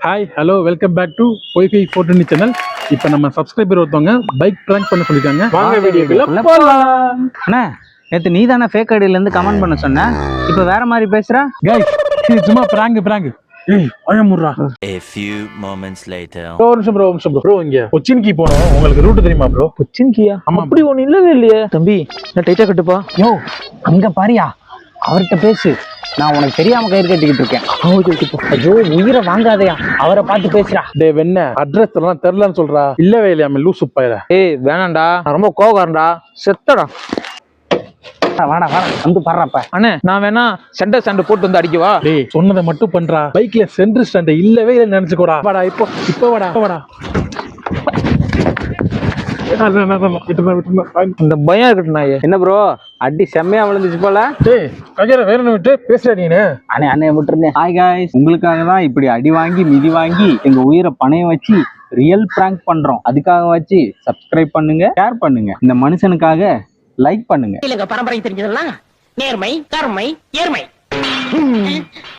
Hi hello welcome back to பொய்ஃபை 420 channel. இப்போ நம்ம சப்ஸ்கிரைபர் ஒருத்தவங்க பைக் பிராங்க் பண்ண சொல்லிருக்காங்க. வாங்க வீடியோக்குள்ள போலாம். அண்ணா நேத்து நீ தானே ஃபேக் ஐடியில இருந்து கமெண்ட் பண்ண சொன்ன, இப்போ வேற மாதிரி பேசுற. கைஸ் இது சும்மா பிராங்க். ஏய் அயமுறா. A few moments later. ஒரு நிமிஷம் ப்ரோ இங்க கொச்சின்கி போறோம். உங்களுக்கு ரூட் தெரியுமா ப்ரோ? கொச்சின்கியா? ஆமா. அப்படி ஒண்ணு இல்லவே இல்லையே தம்பி. நான் டைட்டா கட்டுப்பா. யோ அங்க பாரியா, அவர்கிட்ட பேசு. நான் உனக்கு தெரியாம கயிறு கட்டிக்கிட்டு இருக்கேன். ஐயோ உயிரை வாங்காதையா, அவரை பார்த்து பேசுறா. டே வெண்ண அட்ரஸ் எல்லாம் தெரியலன்னு சொல்றா. இல்லவே இல்லையாம லூசு பையல. ஏய் வேணாண்டா, நான் ரொம்ப கோவக்காரன்டா, செத்தடா. வாடா வந்து பாடுறாப்ப. அண்ணே நான் வேணா சண்டை போட்டு வந்து அடிக்கவா? டேய் சொன்னதை மட்டும் பண்றா. பைக்ல சென்டர் ஸ்டாண்ட் இல்லவே இல்லை நினைச்சுக்கோடா. வாடா இப்போ வாடா. இந்த பயம் இருக்கட்டும். என்ன ப்ரோ அடி செம்மையா விழுந்துச்சு போல. டேய் கஜர வேற என்ன விட்டு பேசுற நீனு? அண்ணே விட்டுருந்தேன். ஹாய் காய்ஸ், உங்களுக்காக தான் இப்படி அடி வாங்கி மிதி வாங்கி எங்க உயிரை பணையம் வச்சு ரியல் பிராங்க் பண்றோம். அதுக்காக வச்சு சப்ஸ்கிரைப் பண்ணுங்க, ஷேர் பண்ணுங்க, இந்த மனுஷனுக்காக லைக் பண்ணுங்க. பரம்பரை தெரிஞ்சதெல்லாம் நேர்மை கருமை ஏர்மை